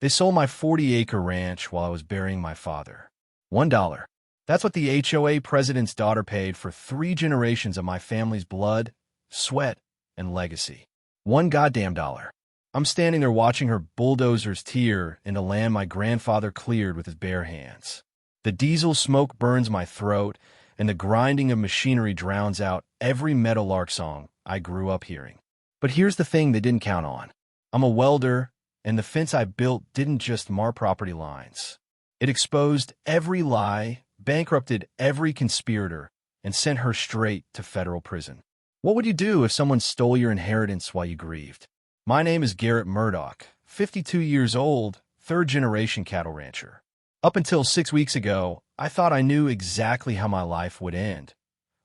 They sold my 40-acre ranch while I was burying my father. $1. That's what the HOA president's daughter paid for 3 generations of my family's blood, sweat, and legacy. $1 goddamn dollar. I'm standing there watching her bulldozers tear into land my grandfather cleared with his bare hands. The diesel smoke burns my throat, and the grinding of machinery drowns out every Meadowlark song I grew up hearing. But here's the thing they didn't count on. I'm a welder, and the fence I built didn't just mar property lines. It exposed every lie, bankrupted every conspirator, and sent her straight to federal prison. What would you do if someone stole your inheritance while you grieved? My name is Garrett Murdoch, 52 years old, third-generation cattle rancher. Up until 6 weeks ago, I thought I knew exactly how my life would end.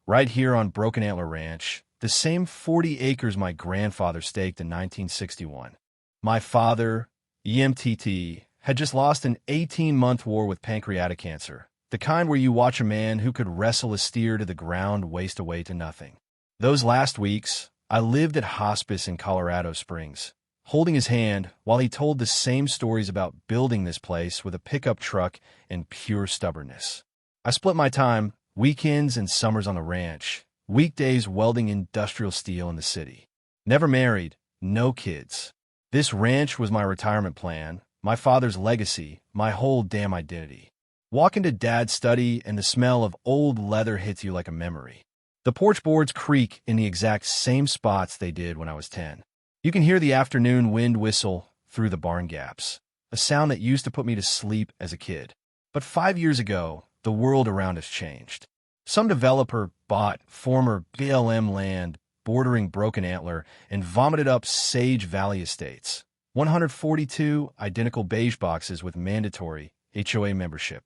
Right here on Broken Antler Ranch, the same 40 acres my grandfather staked in 1961. My father, EMTT, had just lost an 18-month war with pancreatic cancer, the kind where you watch a man who could wrestle a steer to the ground waste away to nothing. Those last weeks, I lived at hospice in Colorado Springs, holding his hand while he told the same stories about building this place with a pickup truck and pure stubbornness. I split my time, weekends and summers on the ranch, weekdays welding industrial steel in the city. Never married, no kids. This ranch was my retirement plan, my father's legacy, my whole damn identity. Walk into Dad's study and the smell of old leather hits you like a memory. The porch boards creak in the exact same spots they did when I was 10. You can hear the afternoon wind whistle through the barn gaps, a sound that used to put me to sleep as a kid. But 5 years ago, the world around us changed. Some developer bought former BLM land bordering Broken Antler and vomited up Sage Valley Estates, 142 identical beige boxes with mandatory HOA membership.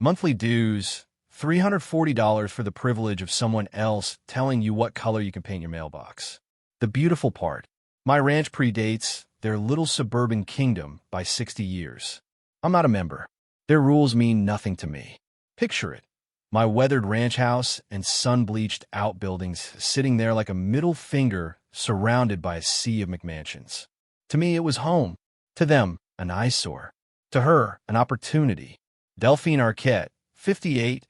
Monthly dues, $340 for the privilege of someone else telling you what color you can paint your mailbox. The beautiful part, my ranch predates their little suburban kingdom by 60 years. I'm not a member. Their rules mean nothing to me. Picture it. My weathered ranch house and sun-bleached outbuildings sitting there like a middle finger surrounded by a sea of McMansions. To me, it was home. To them, an eyesore. To her, an opportunity. Delphine Arquette, 58,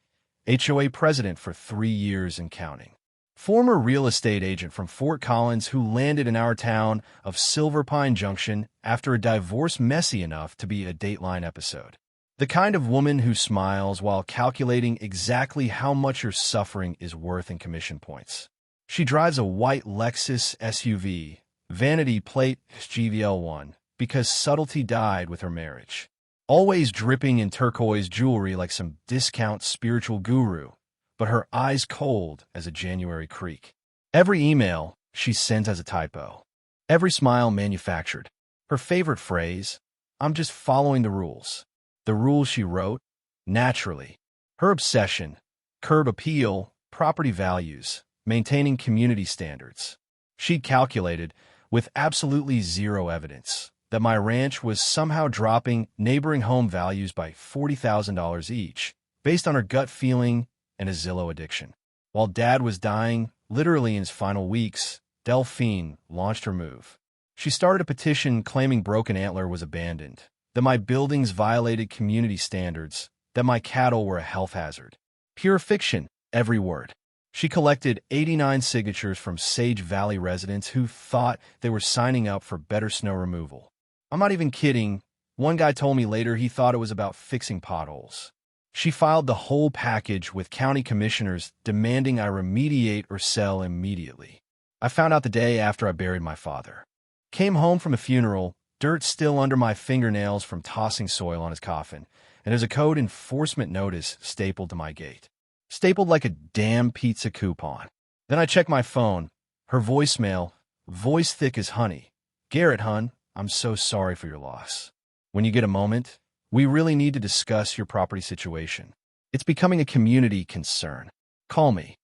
HOA president for 3 years and counting. Former real estate agent from Fort Collins who landed in our town of Silver Pine Junction after a divorce messy enough to be a Dateline episode. The kind of woman who smiles while calculating exactly how much your suffering is worth in commission points. She drives a white Lexus SUV, vanity plate GVL1, because subtlety died with her marriage. Always dripping in turquoise jewelry like some discount spiritual guru, but her eyes cold as a January creek. Every email she sends has a typo. Every smile manufactured. Her favorite phrase, "I'm just following the rules." The rules she wrote, naturally. Her obsession, curb appeal, property values, maintaining community standards. She'd calculated, with absolutely zero evidence, that my ranch was somehow dropping neighboring home values by $40,000 each, based on her gut feeling and a Zillow addiction. While Dad was dying, literally in his final weeks, Delphine launched her move. She started a petition claiming Broken Antler was abandoned, that my buildings violated community standards, that my cattle were a health hazard. Pure fiction, every word. She collected 89 signatures from Sage Valley residents who thought they were signing up for better snow removal. I'm not even kidding. One guy told me later he thought it was about fixing potholes. She filed the whole package with county commissioners demanding I remediate or sell immediately. I found out the day after I buried my father. Came home from a funeral, dirt still under my fingernails from tossing soil on his coffin, and there's a code enforcement notice stapled to my gate. Stapled like a damn pizza coupon. Then I check my phone. Her voicemail, voice thick as honey. "Garrett, hun, I'm so sorry for your loss. When you get a moment, we really need to discuss your property situation. It's becoming a community concern. Call me."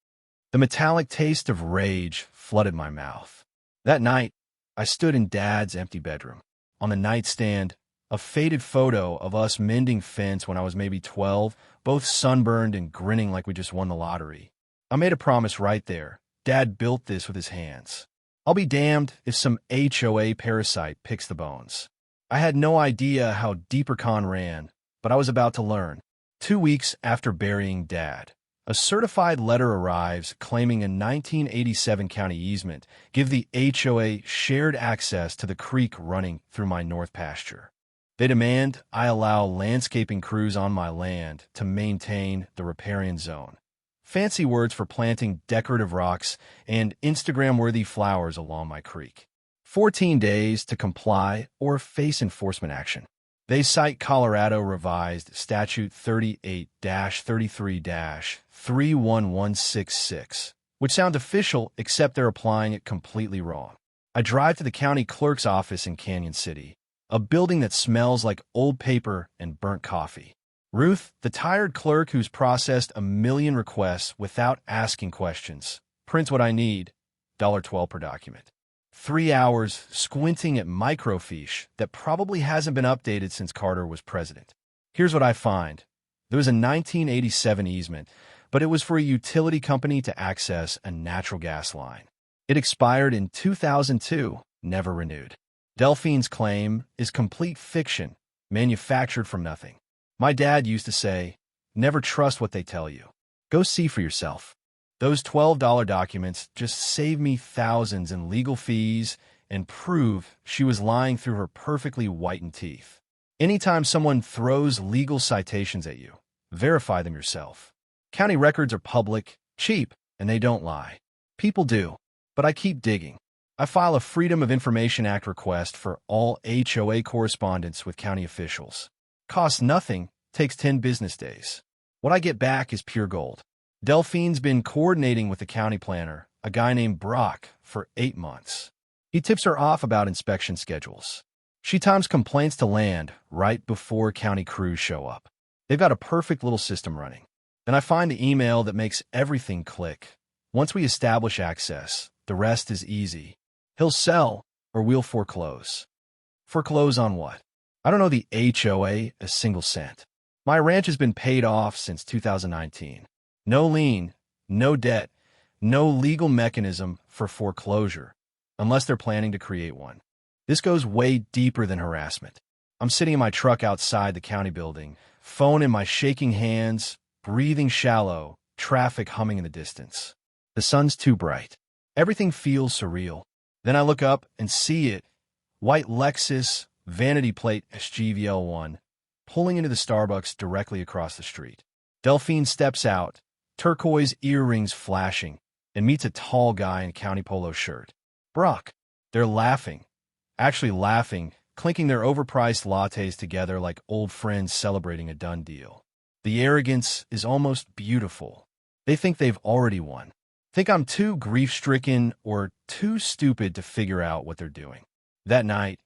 The metallic taste of rage flooded my mouth. That night, I stood in Dad's empty bedroom. On the nightstand, a faded photo of us mending fence when I was maybe 12, both sunburned and grinning like we just won the lottery. I made a promise right there. Dad built this with his hands. I'll be damned if some HOA parasite picks the bones. I had no idea how deep her con ran, but I was about to learn. 2 weeks after burying Dad, a certified letter arrives claiming a 1987 county easement give the HOA shared access to the creek running through my north pasture. They demand I allow landscaping crews on my land to maintain the riparian zone. Fancy words for planting decorative rocks and Instagram-worthy flowers along my creek. 14 days to comply or face enforcement action. They cite Colorado Revised Statute 38-33-31166, which sound official except they're applying it completely wrong. I drive to the county clerk's office in Canyon City, a building that smells like old paper and burnt coffee. Ruth, the tired clerk who's processed a million requests without asking questions, prints what I need, $12 per document. 3 hours squinting at microfiche that probably hasn't been updated since Carter was president. Here's what I find. There was a 1987 easement, but it was for a utility company to access a natural gas line. It expired in 2002, never renewed. Delphine's claim is complete fiction, manufactured from nothing. My dad used to say, never trust what they tell you. Go see for yourself. Those $12 documents just saved me thousands in legal fees and prove she was lying through her perfectly whitened teeth. Anytime someone throws legal citations at you, verify them yourself. County records are public, cheap, and they don't lie. People do, but I keep digging. I file a Freedom of Information Act request for all HOA correspondence with county officials. Costs nothing, takes 10 business days. What I get back is pure gold. Delphine's been coordinating with the county planner, a guy named Brock, for 8 months. He tips her off about inspection schedules. She times complaints to land right before county crews show up. They've got a perfect little system running. Then I find the email that makes everything click. Once we establish access, the rest is easy. He'll sell, or we'll foreclose. Foreclose on what? I don't know the HOA a single cent. My ranch has been paid off since 2019. No lien, no debt, no legal mechanism for foreclosure, unless they're planning to create one. This goes way deeper than harassment. I'm sitting in my truck outside the county building, phone in my shaking hands, breathing shallow, traffic humming in the distance. The sun's too bright. Everything feels surreal. Then I look up and see it, white Lexus, vanity plate SGVL1, pulling into the Starbucks directly across the street. Delphine steps out, turquoise earrings flashing, and meets a tall guy in a county polo shirt. Brock. They're laughing. Actually laughing, clinking their overpriced lattes together like old friends celebrating a done deal. The arrogance is almost beautiful. They think they've already won. Think I'm too grief-stricken or too stupid to figure out what they're doing. That night,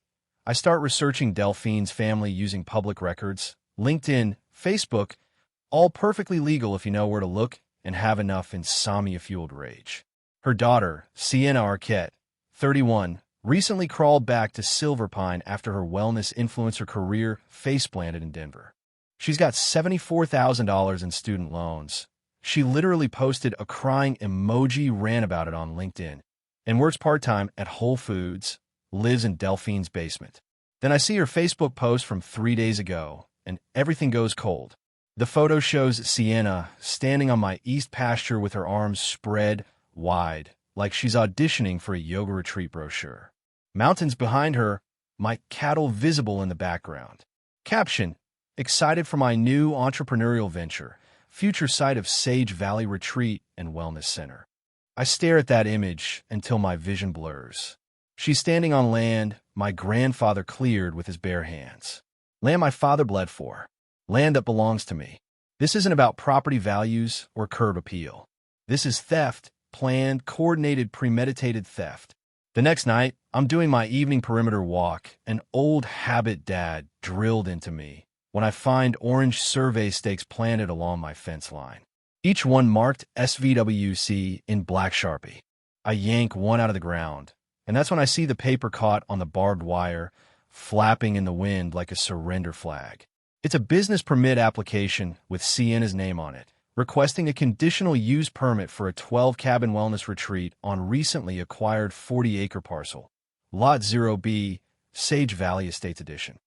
I start researching Delphine's family using public records, LinkedIn, Facebook, all perfectly legal if you know where to look and have enough insomnia-fueled rage. Her daughter, Sienna Arquette, 31, recently crawled back to Silver Pine after her wellness influencer career face-planted in Denver. She's got $74,000 in student loans. She literally posted a crying emoji, ran about it on LinkedIn, and works part-time at Whole Foods, lives in Delphine's basement. Then I see her Facebook post from 3 days ago, and everything goes cold. The photo shows Sienna standing on my east pasture with her arms spread wide, like she's auditioning for a yoga retreat brochure. Mountains behind her, my cattle visible in the background. Caption, excited for my new entrepreneurial venture, future site of Sage Valley Retreat and Wellness Center. I stare at that image until my vision blurs. She's standing on land my grandfather cleared with his bare hands. Land my father bled for. Land that belongs to me. This isn't about property values or curb appeal. This is theft, planned, coordinated, premeditated theft. The next night, I'm doing my evening perimeter walk, an old habit dad drilled into me, when I find orange survey stakes planted along my fence line. Each one marked SVWC in black Sharpie. I yank one out of the ground, and that's when I see the paper caught on the barbed wire, flapping in the wind like a surrender flag. It's a business permit application with Sienna's name on it, requesting a conditional use permit for a 12-cabin wellness retreat on recently acquired 40-acre parcel. Lot 0B, Sage Valley Estates Edition.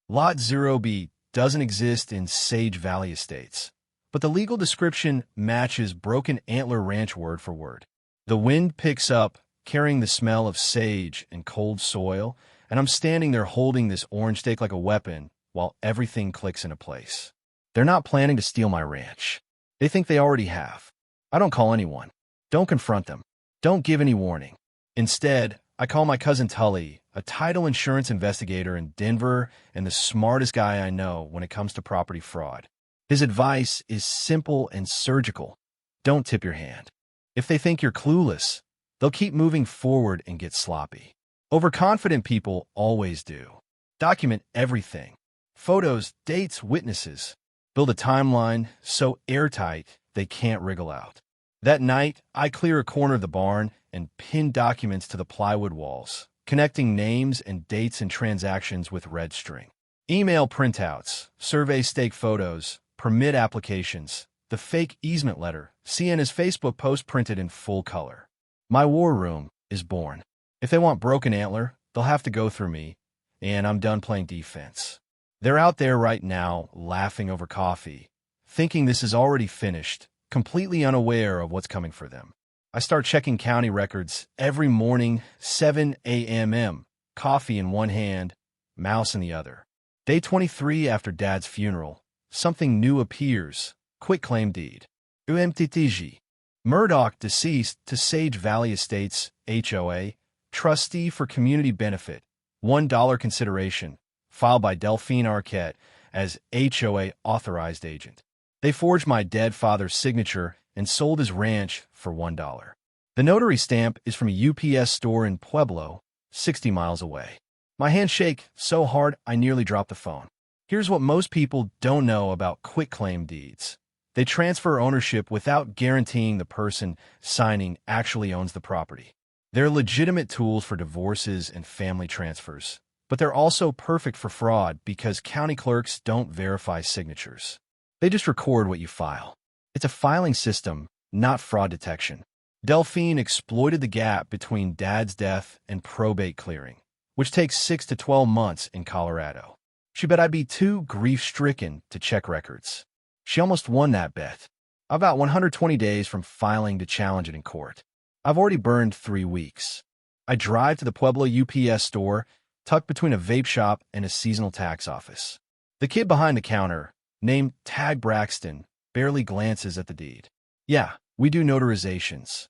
Lot 0B doesn't exist in Sage Valley Estates, but the legal description matches Broken Antler Ranch word for word. The wind picks up, carrying the smell of sage and cold soil, and I'm standing there holding this orange steak like a weapon while everything clicks into place. They're not planning to steal my ranch. They think they already have. I don't call anyone. Don't confront them. Don't give any warning. Instead, I call my cousin Tully, a title insurance investigator in Denver and the smartest guy I know when it comes to property fraud. His advice is simple and surgical. Don't tip your hand. If they think you're clueless, they'll keep moving forward and get sloppy. Overconfident people always do. Document everything. Photos, dates, witnesses. Build a timeline so airtight they can't wriggle out. That night, I clear a corner of the barn and pin documents to the plywood walls, connecting names and dates and transactions with red string. Email printouts, survey stake photos, permit applications, the fake easement letter, Sienna's Facebook post printed in full color. My war room is born. If they want Broken Antler, they'll have to go through me, and I'm done playing defense. They're out there right now, laughing over coffee, thinking this is already finished, completely unaware of what's coming for them. I start checking county records every morning, 7 a.m., coffee in one hand, mouse in the other. Day 23 after Dad's funeral, something new appears. Quitclaim deed. UMTTG. Murdoch deceased to Sage Valley Estates, HOA, trustee for community benefit, $1 consideration, filed by Delphine Arquette as HOA authorized agent. They forged my dead father's signature and sold his ranch for $1. The notary stamp is from a UPS store in Pueblo, 60 miles away. My hands shake so hard I nearly drop the phone. Here's what most people don't know about quitclaim deeds. They transfer ownership without guaranteeing the person signing actually owns the property. They're legitimate tools for divorces and family transfers, but they're also perfect for fraud because county clerks don't verify signatures. They just record what you file. It's a filing system, not fraud detection. Delphine exploited the gap between Dad's death and probate clearing, which takes 6 to 12 months in Colorado. She bet I'd be too grief-stricken to check records. She almost won that bet. I've got 120 days from filing to challenge it in court. I've already burned 3 weeks. I drive to the Pueblo UPS store, tucked between a vape shop and a seasonal tax office. The kid behind the counter, named Tag Braxton, barely glances at the deed. Yeah, we do notarizations.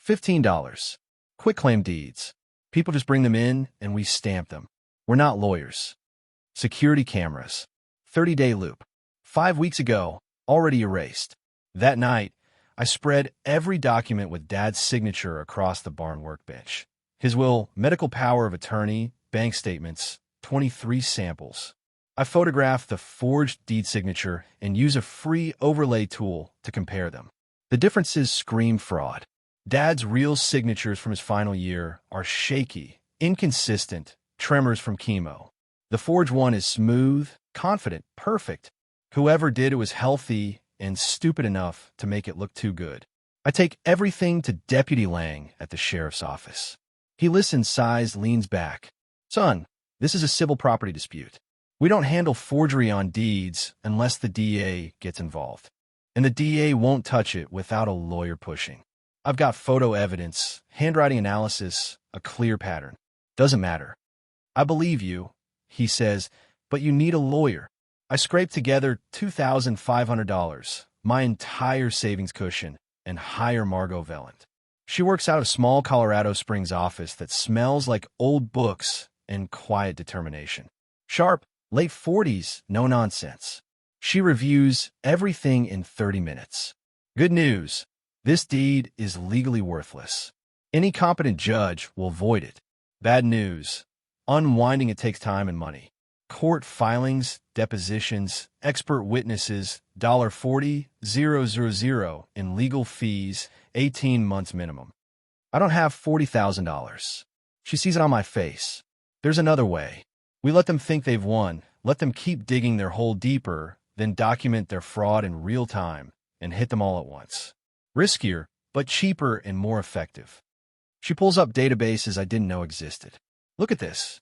$15. Quitclaim deeds. People just bring them in and we stamp them. We're not lawyers. Security cameras. 30-day loop. 5 weeks ago, already erased. That night, I spread every document with Dad's signature across the barn workbench. His will, medical power of attorney, bank statements, 23 samples. I photographed the forged deed signature and use a free overlay tool to compare them. The differences scream fraud. Dad's real signatures from his final year are shaky, inconsistent, tremors from chemo. The forged one is smooth, confident, perfect. Whoever did it was healthy and stupid enough to make it look too good. I take everything to Deputy Lang at the sheriff's office. He listens, sighs, leans back. Son, this is a civil property dispute. We don't handle forgery on deeds unless the DA gets involved. And the DA won't touch it without a lawyer pushing. I've got photo evidence, handwriting analysis, a clear pattern. Doesn't matter. I believe you, he says, but you need a lawyer. I scraped together $2,500, my entire savings cushion, and hire Margot Velland. She works out of a small Colorado Springs office that smells like old books and quiet determination. Sharp, late 40s, no nonsense. She reviews everything in 30 minutes. Good news, this deed is legally worthless. Any competent judge will void it. Bad news, unwinding it takes time and money. Court filings, depositions, expert witnesses, $40,000 in legal fees, 18 months minimum. I don't have $40,000. She sees it on my face. There's another way. We let them think they've won, let them keep digging their hole deeper, then document their fraud in real time and hit them all at once. Riskier, but cheaper and more effective. She pulls up databases I didn't know existed. Look at this.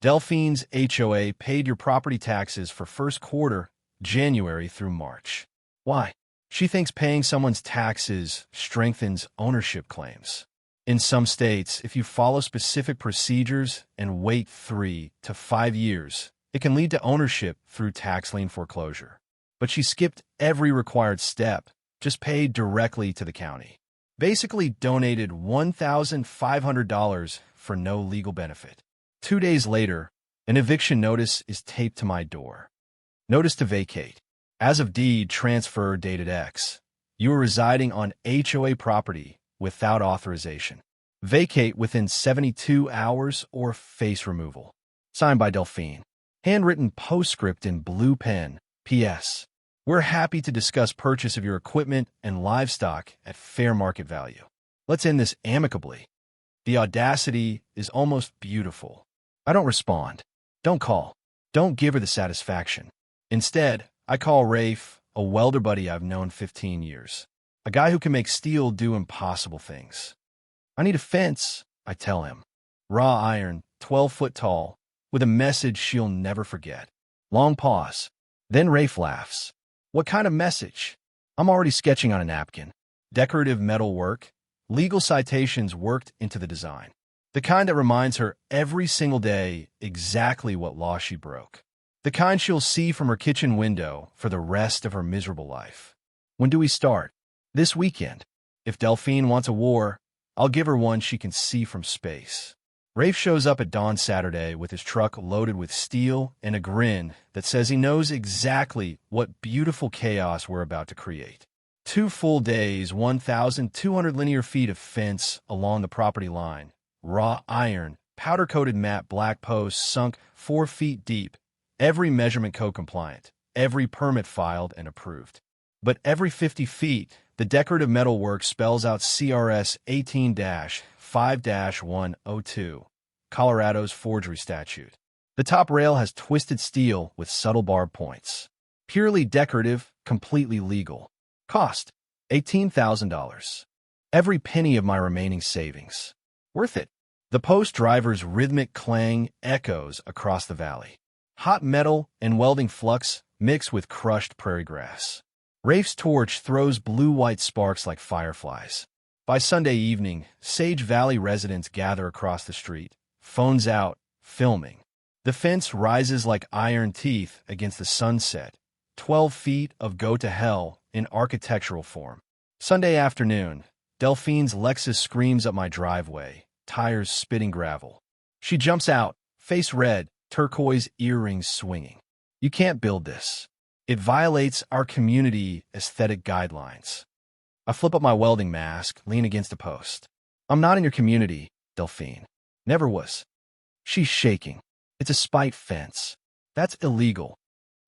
Delphine's HOA paid your property taxes for first quarter, January through March. Why? She thinks paying someone's taxes strengthens ownership claims. In some states, if you follow specific procedures and wait 3 to 5 years, it can lead to ownership through tax lien foreclosure. But she skipped every required step, just paid directly to the county. Basically donated $1,500 for no legal benefit. 2 days later, an eviction notice is taped to my door. Notice to vacate. As of deed transfer dated X. You are residing on HOA property without authorization. Vacate within 72 hours or face removal. Signed by Delphine. Handwritten postscript in blue pen. P.S. We're happy to discuss purchase of your equipment and livestock at fair market value. Let's end this amicably. The audacity is almost beautiful. I don't respond. Don't call. Don't give her the satisfaction. Instead, I call Rafe, a welder buddy I've known 15 years. A guy who can make steel do impossible things. I need a fence, I tell him. Raw iron, 12 foot tall, with a message she'll never forget. Long pause. Then Rafe laughs. What kind of message? I'm already sketching on a napkin. Decorative metal work, legal citations worked into the design. The kind that reminds her every single day exactly what law she broke. The kind she'll see from her kitchen window for the rest of her miserable life. When do we start? This weekend. If Delphine wants a war, I'll give her one she can see from space. Rafe shows up at dawn Saturday with his truck loaded with steel and a grin that says he knows exactly what beautiful chaos we're about to create. 2 full days, 1,200 linear feet of fence along the property line, raw iron, powder-coated matte black posts sunk 4 feet deep, every measurement code compliant, every permit filed and approved. But every 50 feet, the decorative metal work spells out CRS 18-5-102, Colorado's forgery statute. The top rail has twisted steel with subtle barb points. Purely decorative, completely legal. Cost, $18,000. Every penny of my remaining savings. Worth it. The post driver's rhythmic clang echoes across the valley. Hot metal and welding flux mix with crushed prairie grass. Rafe's torch throws blue-white sparks like fireflies. By Sunday evening, Sage Valley residents gather across the street, phones out, filming. The fence rises like iron teeth against the sunset, 12 feet of go-to-hell in architectural form. Sunday afternoon, Delphine's Lexus screams up my driveway, tires spitting gravel. She jumps out, face red, turquoise earrings swinging. You can't build this. It violates our community aesthetic guidelines. I flip up my welding mask, lean against a post. I'm not in your community, Delphine. Never was. She's shaking. It's a spite fence. That's illegal.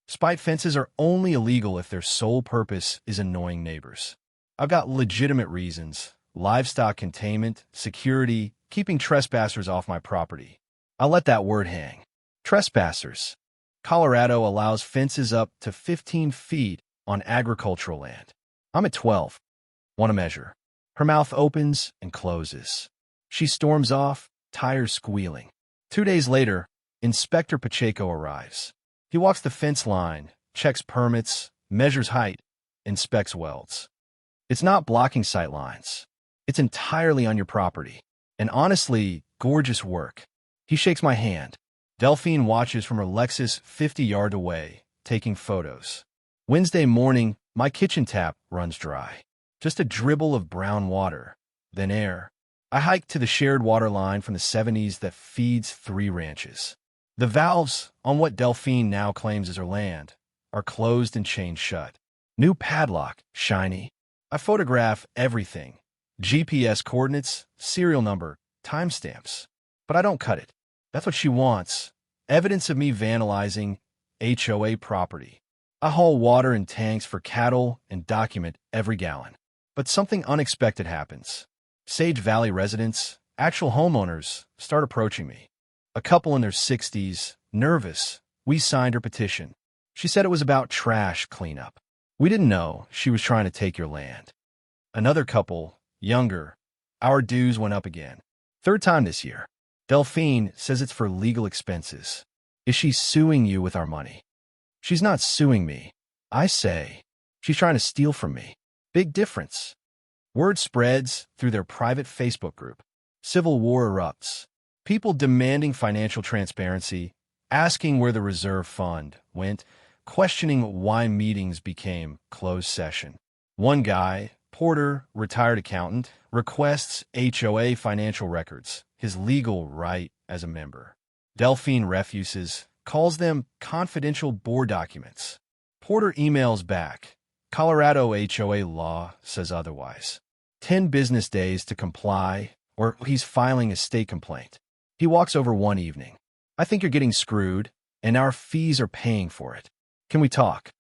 Spite fences are only illegal if their sole purpose is annoying neighbors. I've got legitimate reasons. Livestock containment, security, keeping trespassers off my property. I'll let that word hang. Trespassers. Colorado allows fences up to 15 feet on agricultural land. I'm at 12. Want to measure. Her mouth opens and closes. She storms off, tires squealing. 2 days later, Inspector Pacheco arrives. He walks the fence line, checks permits, measures height, inspects welds. It's not blocking sight lines. It's entirely on your property. And honestly, gorgeous work. He shakes my hand. Delphine watches from her Lexus 50 yards away, taking photos. Wednesday morning, my kitchen tap runs dry. Just a dribble of brown water, then air. I hike to the shared water line from the 70s that feeds 3 ranches. The valves, on what Delphine now claims as her land, are closed and chained shut. New padlock, shiny. I photograph everything. GPS coordinates, serial number, timestamps. But I don't cut it. That's what she wants. Evidence of me vandalizing HOA property. I haul water in tanks for cattle and document every gallon. But something unexpected happens. Sage Valley residents, actual homeowners, start approaching me. A couple in their 60s, nervous. We signed her petition. She said it was about trash cleanup. We didn't know she was trying to take your land. Another couple, younger. Our dues went up again. 3rd time this year. Delphine says it's for legal expenses. Is she suing you with our money? She's not suing me. I say, she's trying to steal from me. Big difference. Word spreads through their private Facebook group. Civil war erupts. People demanding financial transparency, asking where the reserve fund went, questioning why meetings became closed session. One guy, Porter, retired accountant, requests HOA financial records, his legal right as a member. Delphine refuses, calls them confidential board documents. Porter emails back. Colorado HOA law says otherwise. 10 business days to comply, or he's filing a state complaint. He walks over one evening. I think you're getting screwed, and our fees are paying for it. Can we talk?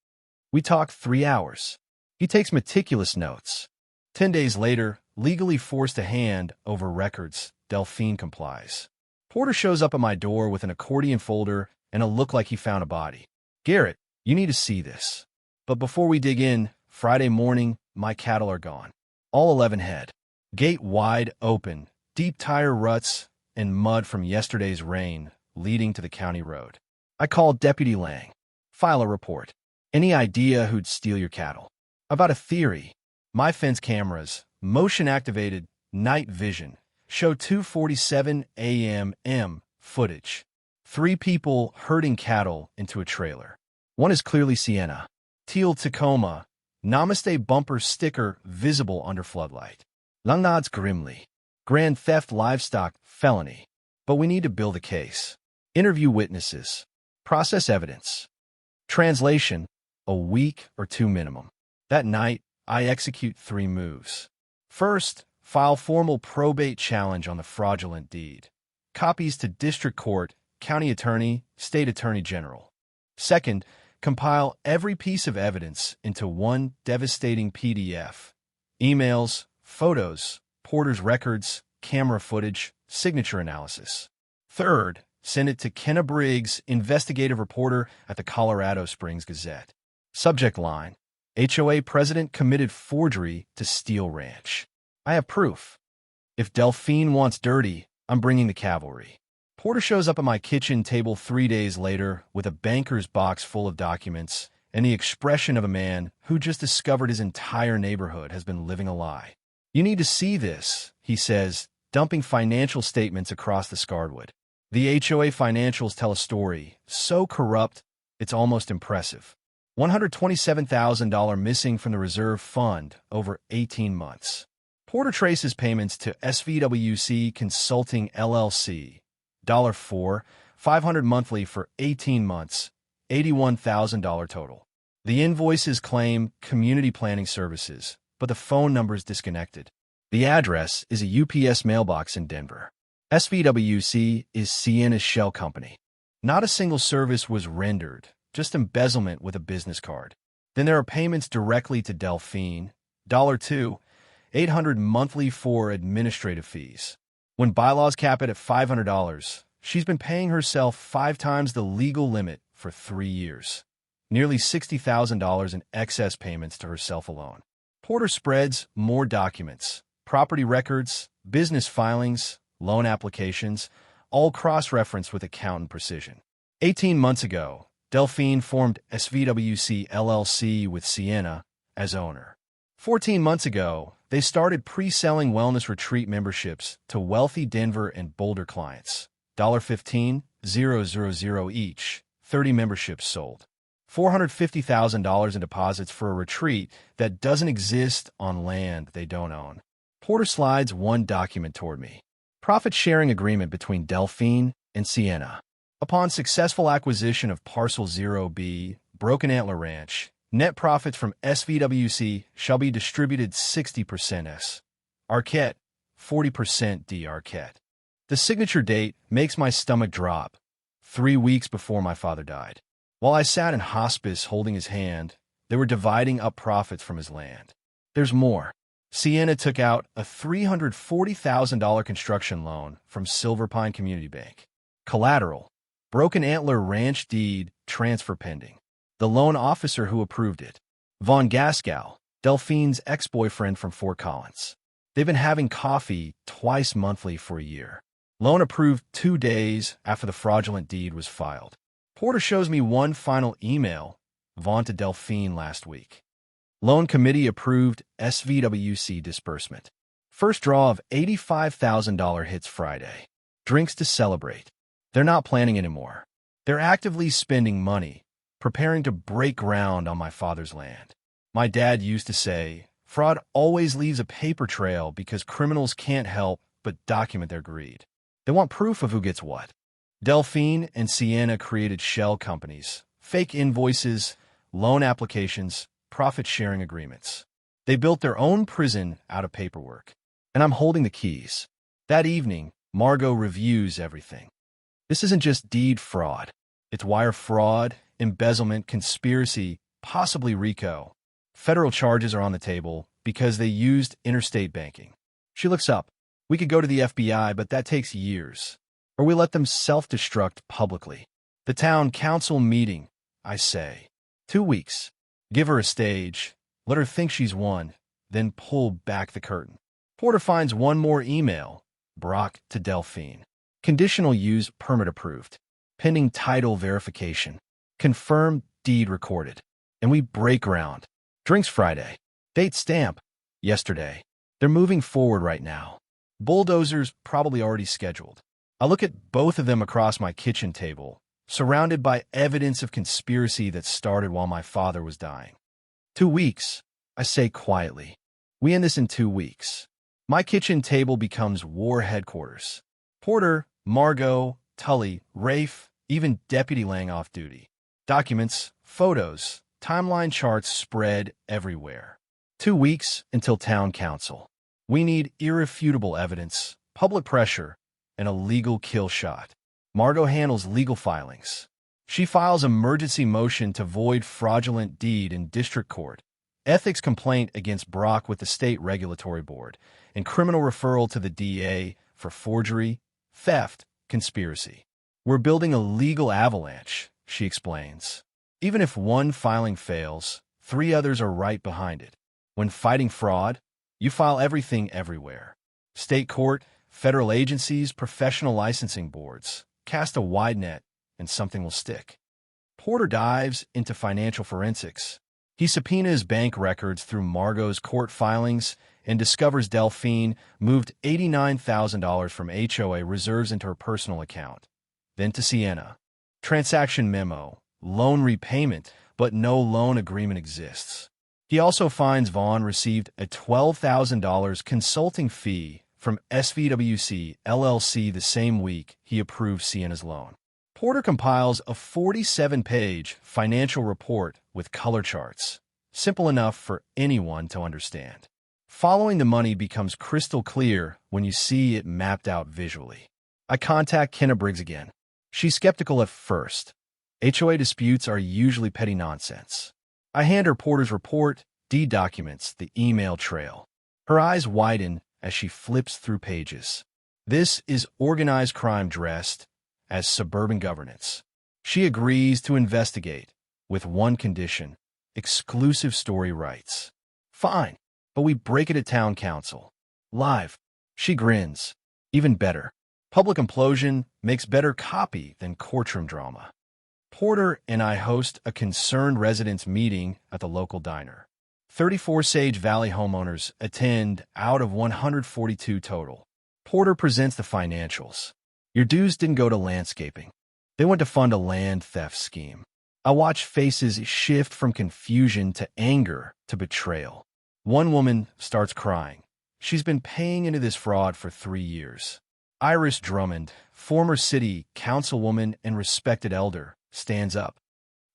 We talk 3 hours. He takes meticulous notes. 10 days later, legally forced to hand over records, Delphine complies. Porter shows up at my door with an accordion folder and a look like he found a body. Garrett, you need to see this. But before we dig in, Friday morning, my cattle are gone. All 11 head. Gate wide open, deep tire ruts, and mud from yesterday's rain leading to the county road. I called Deputy Lang. File a report. Any idea who'd steal your cattle? About a theory. My fence cameras, motion-activated, night vision, show 2:47 a.m. footage. 3 people herding cattle into a trailer. One is clearly Sienna. Teal Tacoma, Namaste bumper sticker visible under floodlight. Lang nods grimly. Grand theft livestock felony. But we need to build a case. Interview witnesses. Process evidence. Translation, a week or 2 minimum. That night, I execute 3 moves. First, file formal probate challenge on the fraudulent deed. Copies to district court, county attorney, state attorney general. Second, compile every piece of evidence into one devastating PDF. Emails, photos, Porter's records, camera footage, signature analysis. Third, send it to Kenna Briggs, investigative reporter at the Colorado Springs Gazette. Subject line, HOA president committed forgery to steal ranch. I have proof. If Delphine wants dirty, I'm bringing the cavalry. Porter shows up at my kitchen table 3 days later with a banker's box full of documents and the expression of a man who just discovered his entire neighborhood has been living a lie. You need to see this, he says, dumping financial statements across the scarwood. The HOA financials tell a story so corrupt, it's almost impressive. $127,000 missing from the reserve fund over 18 months. Porter traces payments to SVWC Consulting LLC, $4, $500 monthly for 18 months, $81,000 total. The invoices claim community planning services, but the phone number is disconnected. The address is a UPS mailbox in Denver. SVWC is Sienna's shell company. Not a single service was rendered, just embezzlement with a business card. Then there are payments directly to Delphine, $2, $800 monthly for administrative fees. When bylaws cap it at $500, she's been paying herself 5 times the legal limit for 3 years. Nearly $60,000 in excess payments to herself alone. Porter spreads more documents, property records, business filings, loan applications, all cross-referenced with accountant precision. 18 months ago, Delphine formed SVWC LLC with Sienna as owner. 14 months ago, they started pre-selling wellness retreat memberships to wealthy Denver and Boulder clients. $15,000 each, 30 memberships sold. $450,000 in deposits for a retreat that doesn't exist on land they don't own. Porter slides one document toward me. Profit-sharing agreement between Delphine and Sienna. Upon successful acquisition of Parcel 0B, Broken Antler Ranch, net profits from SVWC shall be distributed 60% S. Arquette, 40% D. Arquette. The signature date makes my stomach drop. 3 weeks before my father died. While I sat in hospice holding his hand, they were dividing up profits from his land. There's more. Sienna took out a $340,000 construction loan from Silver Pine Community Bank. Collateral, Broken Antler Ranch deed transfer pending. The loan officer who approved it, Vaughn Gaskell, Delphine's ex-boyfriend from Fort Collins. They've been having coffee twice monthly for a year. Loan approved 2 days after the fraudulent deed was filed. Porter shows me one final email, Vaughn to Delphine last week. Loan committee approved SVWC disbursement. First draw of $85,000 hits Friday. Drinks to celebrate. They're not planning anymore. They're actively spending money, preparing to break ground on my father's land. My dad used to say, fraud always leaves a paper trail because criminals can't help but document their greed. They want proof of who gets what. Delphine and Sienna created shell companies, fake invoices, loan applications, profit-sharing agreements. They built their own prison out of paperwork. And I'm holding the keys. That evening, Margot reviews everything. This isn't just deed fraud. It's wire fraud, embezzlement, conspiracy, possibly RICO. Federal charges are on the table because they used interstate banking. She looks up. We could go to the FBI, but that takes years. Or we let them self-destruct publicly. The town council meeting, I say. 2 weeks. Give her a stage. Let her think she's won. Then pull back the curtain. Porter finds one more email. Brock to Delphine. Conditional use permit approved. Pending title verification. Confirmed deed recorded. And we break ground. Drinks Friday. Date stamp. Yesterday. They're moving forward right now. Bulldozers probably already scheduled. I look at both of them across my kitchen table, surrounded by evidence of conspiracy that started while my father was dying. 2 weeks, I say quietly. We end this in 2 weeks. My kitchen table becomes war headquarters. Porter, Margot, Tully, Rafe, even Deputy laying off duty. Documents, photos, timeline charts spread everywhere. 2 weeks until town council. We need irrefutable evidence, public pressure, and a legal kill shot. Margot handles legal filings. She files emergency motion to void fraudulent deed in district court, ethics complaint against Brock with the state regulatory board, and criminal referral to the DA for forgery, theft, conspiracy. We're building a legal avalanche, she explains. Even if one filing fails, 3 others are right behind it. When fighting fraud, you file everything everywhere. State court, federal agencies, professional licensing boards. Cast a wide net, and something will stick. Porter dives into financial forensics. He subpoenas bank records through Margot's court filings and discovers Delphine moved $89,000 from HOA reserves into her personal account. Then to Sienna. Transaction memo, loan repayment, but no loan agreement exists. He also finds Vaughn received a $12,000 consulting fee from SVWC LLC the same week he approved Sienna's loan. Porter compiles a 47-page financial report with color charts, simple enough for anyone to understand. Following the money becomes crystal clear when you see it mapped out visually. I contact Kenna Briggs again. She's skeptical at first. HOA disputes are usually petty nonsense. I hand her Porter's report, deed documents, the email trail. Her eyes widen as she flips through pages. This is organized crime dressed as suburban governance. She agrees to investigate, with one condition, exclusive story rights. Fine, but we break it at town council. Live. She grins. Even better. Public implosion makes better copy than courtroom drama. Porter and I host a concerned residents meeting at the local diner. 34 Sage Valley homeowners attend out of 142 total. Porter presents the financials. Your dues didn't go to landscaping. They went to fund a land theft scheme. I watch faces shift from confusion to anger to betrayal. One woman starts crying. She's been paying into this fraud for 3 years. Iris Drummond, former city councilwoman and respected elder, stands up.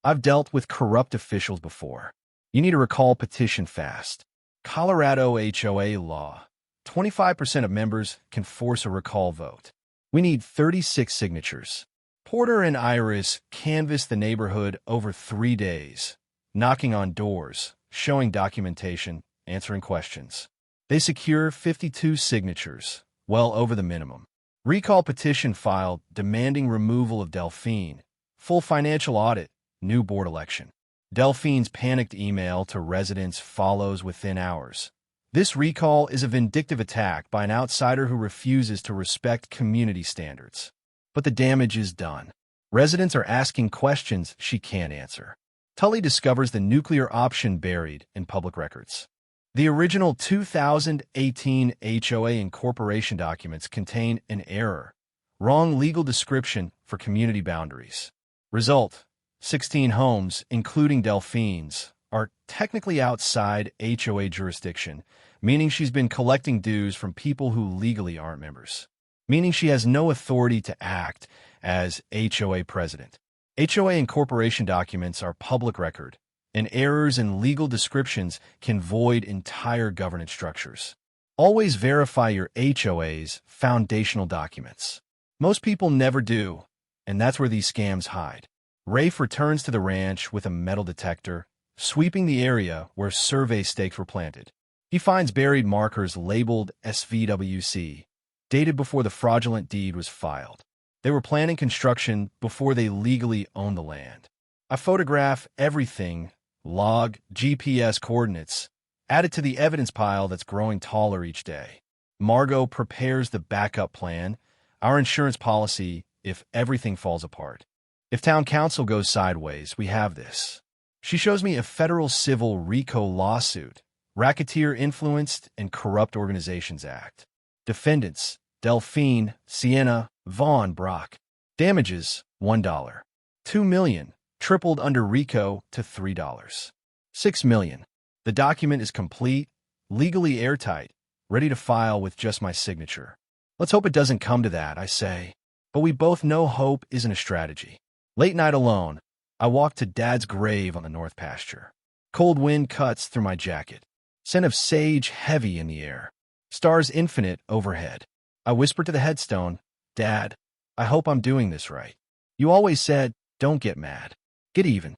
I've dealt with corrupt officials before. You need to recall petition fast. Colorado HOA law. 25% of members can force a recall vote. We need 36 signatures. Porter and Iris canvass the neighborhood over 3 days, knocking on doors, showing documentation, answering questions. They secure 52 signatures, well over the minimum. Recall petition filed demanding removal of Delphine, full financial audit, new board election. Delphine's panicked email to residents follows within hours. This recall is a vindictive attack by an outsider who refuses to respect community standards. But the damage is done. Residents are asking questions she can't answer. Tully discovers the nuclear option buried in public records. The original 2018 HOA incorporation documents contain an error, wrong legal description for community boundaries. Result: 16 homes, including Delphine's, are technically outside HOA jurisdiction, meaning she's been collecting dues from people who legally aren't members, meaning she has no authority to act as HOA president. HOA incorporation documents are public record, and errors in legal descriptions can void entire governance structures. Always verify your HOA's foundational documents. Most people never do, and that's where these scams hide. Rafe returns to the ranch with a metal detector, sweeping the area where survey stakes were planted. He finds buried markers labeled SVWC, dated before the fraudulent deed was filed. They were planning construction before they legally owned the land. I photograph everything, log, GPS coordinates, add it to the evidence pile that's growing taller each day. Margot prepares the backup plan, our insurance policy if everything falls apart. If town council goes sideways, we have this. She shows me a federal civil RICO lawsuit, Racketeer Influenced and Corrupt Organizations Act. Defendants: Delphine, Sienna, Vaughn, Brock. Damages: $1. $2 million, tripled under RICO to $3. $6 million. The document is complete, legally airtight, ready to file with just my signature. Let's hope it doesn't come to that, I say. But we both know hope isn't a strategy. Late night alone, I walk to Dad's grave on the north pasture. Cold wind cuts through my jacket. Scent of sage heavy in the air. Stars infinite overhead. I whisper to the headstone, "Dad, I hope I'm doing this right. You always said, don't get mad. Get even."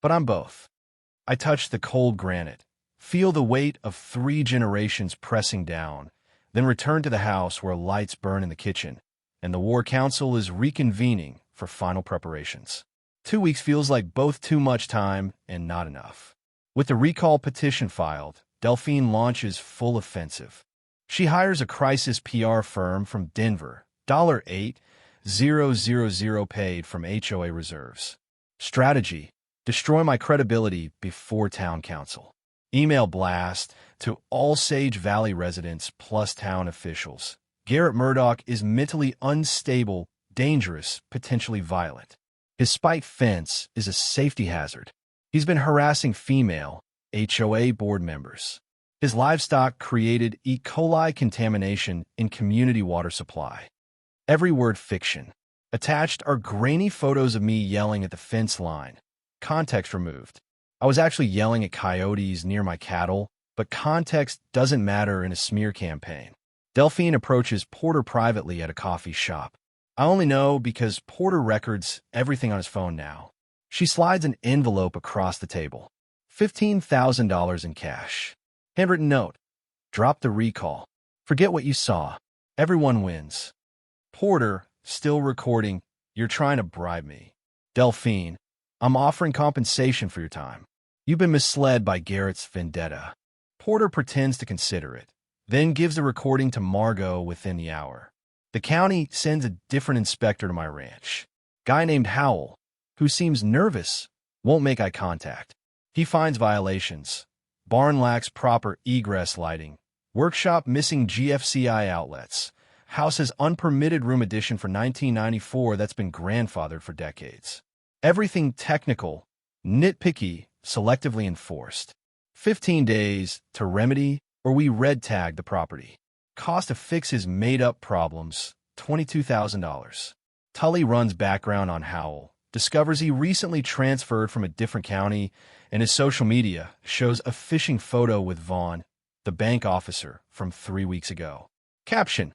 But I'm both. I touch the cold granite, feel the weight of 3 generations pressing down, then return to the house where lights burn in the kitchen, and the War Council is reconvening for final preparations. 2 weeks feels like both too much time and not enough. With the recall petition filed, Delphine launches full offensive. She hires a crisis PR firm from Denver, $8,000 paid from HOA reserves. Strategy: destroy my credibility before town council. Email blast to all Sage Valley residents plus town officials. Garrett Murdoch is mentally unstable, dangerous, potentially violent. His spike fence is a safety hazard. He's been harassing female HOA board members. His livestock created E. coli contamination in community water supply. Every word fiction. Attached are grainy photos of me yelling at the fence line. Context removed. I was actually yelling at coyotes near my cattle, but context doesn't matter in a smear campaign. Delphine approaches Porter privately at a coffee shop. I only know because Porter records everything on his phone now. She slides an envelope across the table. $15,000 in cash. Handwritten note: drop the recall. Forget what you saw. Everyone wins. Porter, still recording: you're trying to bribe me. Delphine: I'm offering compensation for your time. You've been misled by Garrett's vendetta. Porter pretends to consider it, then gives the recording to Margot within the hour. The county sends a different inspector to my ranch. Guy named Howell, who seems nervous, won't make eye contact. He finds violations. Barn lacks proper egress lighting. Workshop missing GFCI outlets. House has unpermitted room addition for 1994 that's been grandfathered for decades. Everything technical, nitpicky, selectively enforced. 15 days to remedy, or we red tag the property. Cost to fix his made-up problems, $22,000. Tully runs background on Howell, discovers he recently transferred from a different county, and his social media shows a phishing photo with Vaughn, the bank officer, from 3 weeks ago. Caption: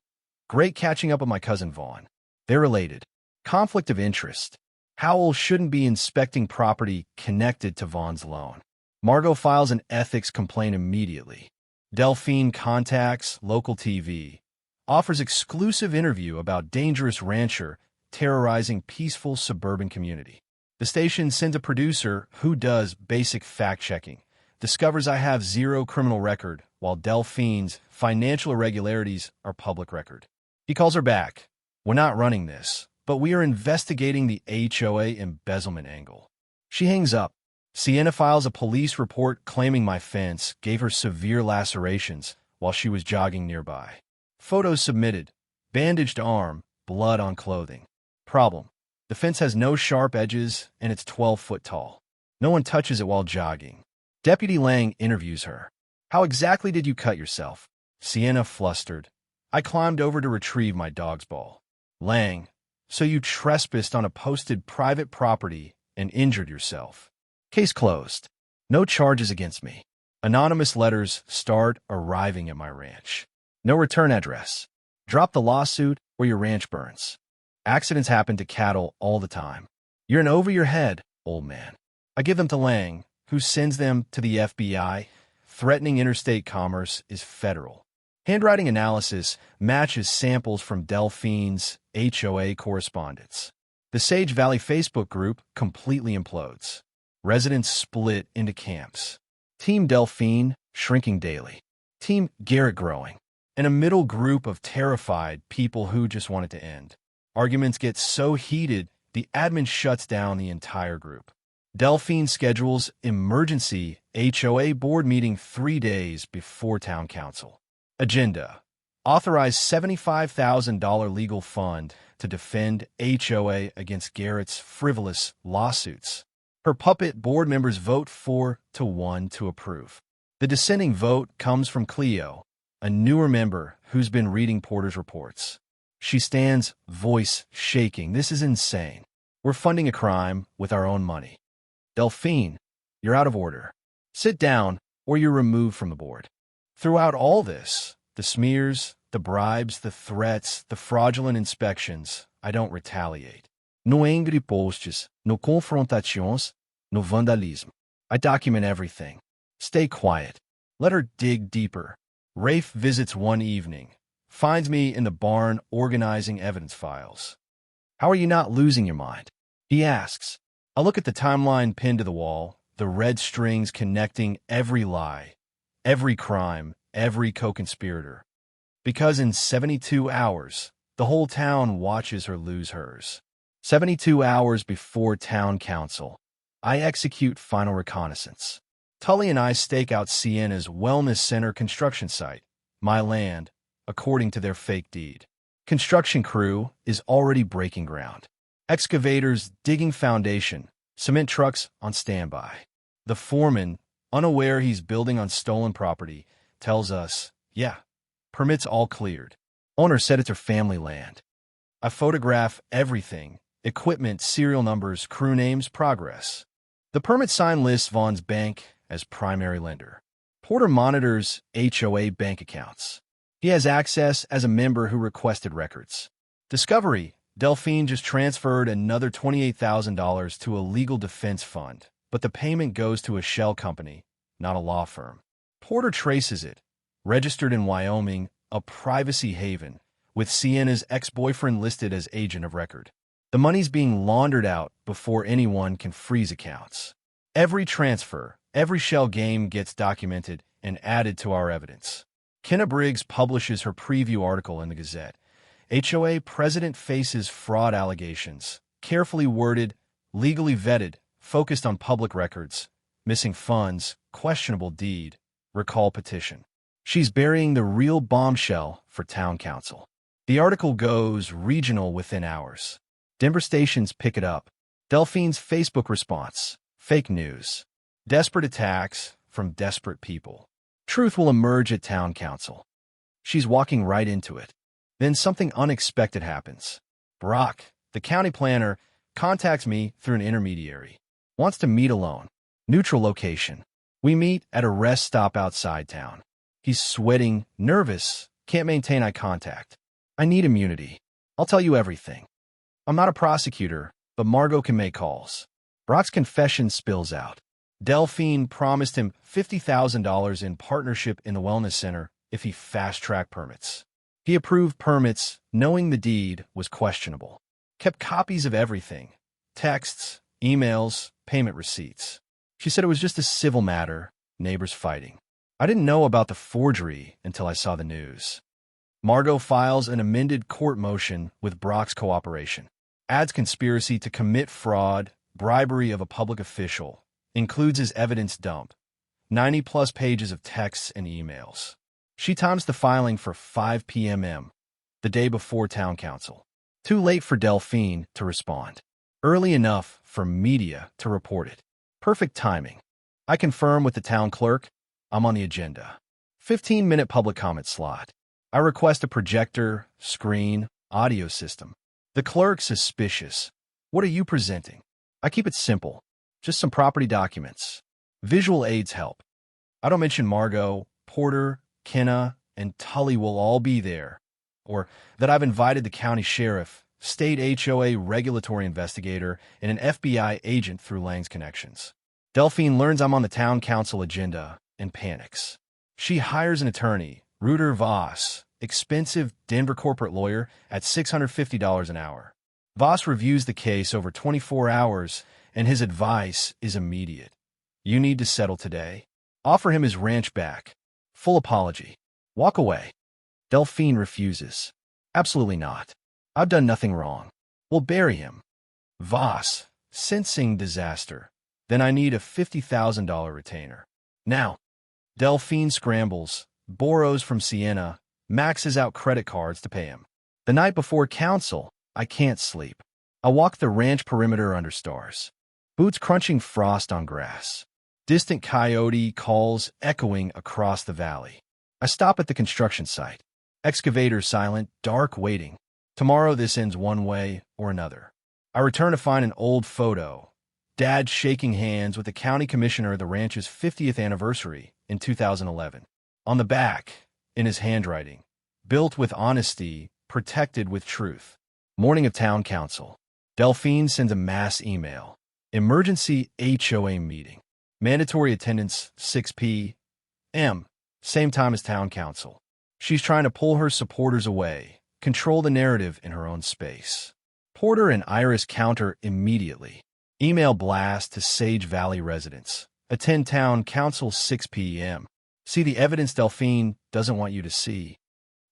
great catching up with my cousin Vaughn. They're related. Conflict of interest. Howell shouldn't be inspecting property connected to Vaughn's loan. Margot files an ethics complaint immediately. Delphine contacts local TV, offers exclusive interview about dangerous rancher terrorizing peaceful suburban community. The station sends a producer who does basic fact-checking, discovers I have 0 criminal record while Delphine's financial irregularities are public record. He calls her back. We're not running this, but we are investigating the HOA embezzlement angle. She hangs up. Sienna files a police report claiming my fence gave her severe lacerations while she was jogging nearby. Photos submitted. Bandaged arm, blood on clothing. Problem: the fence has no sharp edges and it's 12 foot tall. No one touches it while jogging. Deputy Lang interviews her. How exactly did you cut yourself? Sienna flustered. I climbed over to retrieve my dog's ball. Lang: so you trespassed on a posted private property and injured yourself. Case closed. No charges against me. Anonymous letters start arriving at my ranch. No return address. Drop the lawsuit or your ranch burns. Accidents happen to cattle all the time. You're in over your head, old man. I give them to Lang, who sends them to the FBI. Threatening interstate commerce is federal. Handwriting analysis matches samples from Delphine's HOA correspondence. The Sage Valley Facebook group completely implodes. Residents split into camps. Team Delphine shrinking daily. Team Garrett growing. And a middle group of terrified people who just want it to end. Arguments get so heated, the admin shuts down the entire group. Delphine schedules emergency HOA board meeting 3 days before town council. Agenda: authorize $75,000 legal fund to defend HOA against Garrett's frivolous lawsuits. Her puppet board members vote 4-1 to approve. The dissenting vote comes from Cleo, a newer member who's been reading Porter's reports. She stands, voice shaking. This is insane. We're funding a crime with our own money. Delphine, you're out of order. Sit down or you're removed from the board. Throughout all this, the smears, the bribes, the threats, the fraudulent inspections, I don't retaliate. No angry posts, no confrontações, no vandalismo. I document everything. Stay quiet. Let her dig deeper. Rafe visits one evening, finds me in the barn organizing evidence files. How are you not losing your mind? He asks. I look at the timeline pinned to the wall, the red strings connecting every lie, every crime, every co-conspirator. Because in 72 hours, the whole town watches her lose hers. 72 hours before town council, I execute final reconnaissance. Tully and I stake out Sienna's wellness center construction site, my land, according to their fake deed. Construction crew is already breaking ground. Excavators digging foundation, cement trucks on standby. The foreman, unaware he's building on stolen property, tells us, yeah, permits all cleared. Owner said it's her family land. I photograph everything. Equipment, serial numbers, crew names, progress. The permit sign lists Vaughn's bank as primary lender. Porter monitors HOA bank accounts. He has access as a member who requested records. Discovery: Delphine just transferred another $28,000 to a legal defense fund, but the payment goes to a shell company, not a law firm. Porter traces it. Registered in Wyoming, a privacy haven, with Sienna's ex-boyfriend listed as agent of record. The money's being laundered out before anyone can freeze accounts. Every transfer, every shell game gets documented and added to our evidence. Kenna Briggs publishes her preview article in the Gazette. HOA president faces fraud allegations, carefully worded, legally vetted, focused on public records, missing funds, questionable deed, recall petition. She's burying the real bombshell for town council. The article goes regional within hours. Denver stations pick it up. Delphine's Facebook response: fake news. Desperate attacks from desperate people. Truth will emerge at town council. She's walking right into it. Then something unexpected happens. Brock, the county planner, contacts me through an intermediary. Wants to meet alone. Neutral location. We meet at a rest stop outside town. He's sweating, nervous, can't maintain eye contact. I need immunity. I'll tell you everything. I'm not a prosecutor, but Margot can make calls. Brock's confession spills out. Delphine promised him $50,000 in partnership in the wellness center if he fast-tracked permits. He approved permits, knowing the deed was questionable. Kept copies of everything: texts, emails, payment receipts. She said it was just a civil matter, neighbors fighting. I didn't know about the forgery until I saw the news. Margot files an amended court motion with Brock's cooperation. Adds conspiracy to commit fraud, bribery of a public official. Includes his evidence dump. 90-plus pages of texts and emails. She times the filing for 5 p.m., the day before town council. Too late for Delphine to respond. Early enough for media to report it. Perfect timing. I confirm with the town clerk. I'm on the agenda. 15-minute public comment slot. I request a projector, screen, audio system. The clerk suspicious. What are you presenting? I keep it simple. Just some property documents. Visual aids help. I don't mention Margot, Porter, Kenna, and Tully will all be there. Or that I've invited the county sheriff, state HOA regulatory investigator, and an FBI agent through Lang's connections. Delphine learns I'm on the town council agenda and panics. She hires an attorney, Reuter Voss, expensive Denver corporate lawyer at $650 an hour. Voss reviews the case over 24 hours, and his advice is immediate. You need to settle today. Offer him his ranch back. Full apology. Walk away. Delphine refuses. Absolutely not. I've done nothing wrong. We'll bury him. Voss, sensing disaster. Then I need a $50,000 retainer. Now. Delphine scrambles, borrows from Sienna, maxes out credit cards to pay him. The night before council, I can't sleep. I walk the ranch perimeter under stars. Boots crunching frost on grass. Distant coyote calls echoing across the valley. I stop at the construction site. Excavator silent, dark waiting. Tomorrow this ends one way or another. I return to find an old photo. Dad shaking hands with the county commissioner at the ranch's 50th anniversary in 2011. On the back, in his handwriting, built with honesty, protected with truth. Morning of town council. Delphine sends a mass email. Emergency HOA meeting. Mandatory attendance 6 p.m. Same time as town council. She's trying to pull her supporters away, control the narrative in her own space. Porter and Iris counter immediately. Email blast to Sage Valley residents. Attend town council 6 p.m. See the evidence Delphine doesn't want you to see.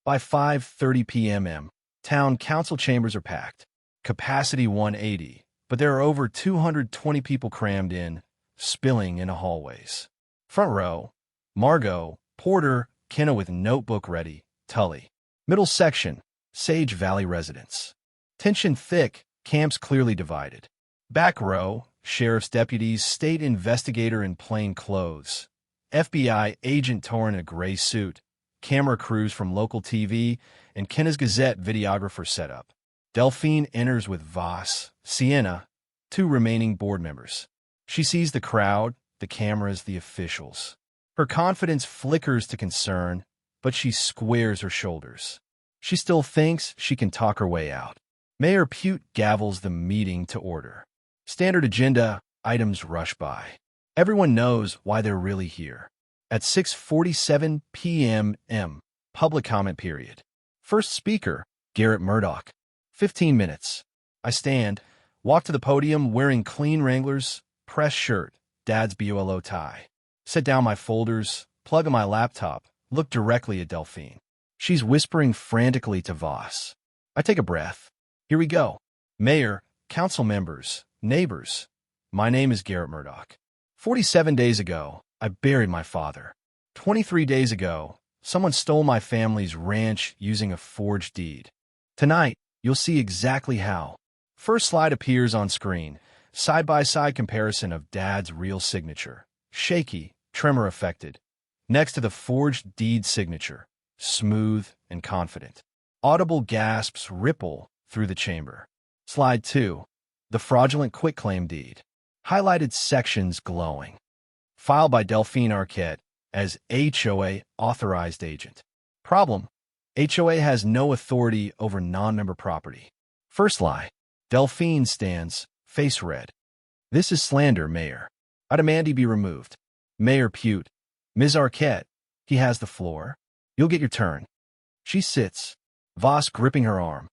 By 5:30 p.m., town council chambers are packed. Capacity 180, but there are over 220 people crammed in, spilling into hallways. Front row, Margot, Porter, Kenna with notebook ready, Tully. Middle section, Sage Valley residents. Tension thick, camps clearly divided. Back row, sheriff's deputies, state investigator in plain clothes. FBI agent torn in a gray suit, camera crews from local TV, and Kenna's Gazette videographer set up. Delphine enters with Voss, Sienna, 2 remaining board members. She sees the crowd, the cameras, the officials. Her confidence flickers to concern, but she squares her shoulders. She still thinks she can talk her way out. Mayor Pute gavels the meeting to order. Standard agenda items rush by. Everyone knows why they're really here. At 6:47 p.m., public comment period. First speaker, Garrett Murdoch. 15 minutes. I stand, walk to the podium wearing clean Wranglers, press shirt, Dad's BOLO tie. Set down my folders, plug in my laptop, look directly at Delphine. She's whispering frantically to Voss. I take a breath. Here we go. Mayor, council members, neighbors. My name is Garrett Murdoch. 47 days ago, I buried my father. 23 days ago, someone stole my family's ranch using a forged deed. Tonight, you'll see exactly how. First slide appears on screen. Side-by-side comparison of Dad's real signature. Shaky, tremor affected. Next to the forged deed signature. Smooth and confident. Audible gasps ripple through the chamber. Slide 2. The fraudulent quitclaim deed. Highlighted sections glowing. Filed by Delphine Arquette as HOA authorized agent. Problem: HOA has no authority over non-member property. First lie. Delphine stands, face red. This is slander, Mayor. I demand he be removed. Mayor Pute. Ms. Arquette, he has the floor. You'll get your turn. She sits, Voss gripping her arm.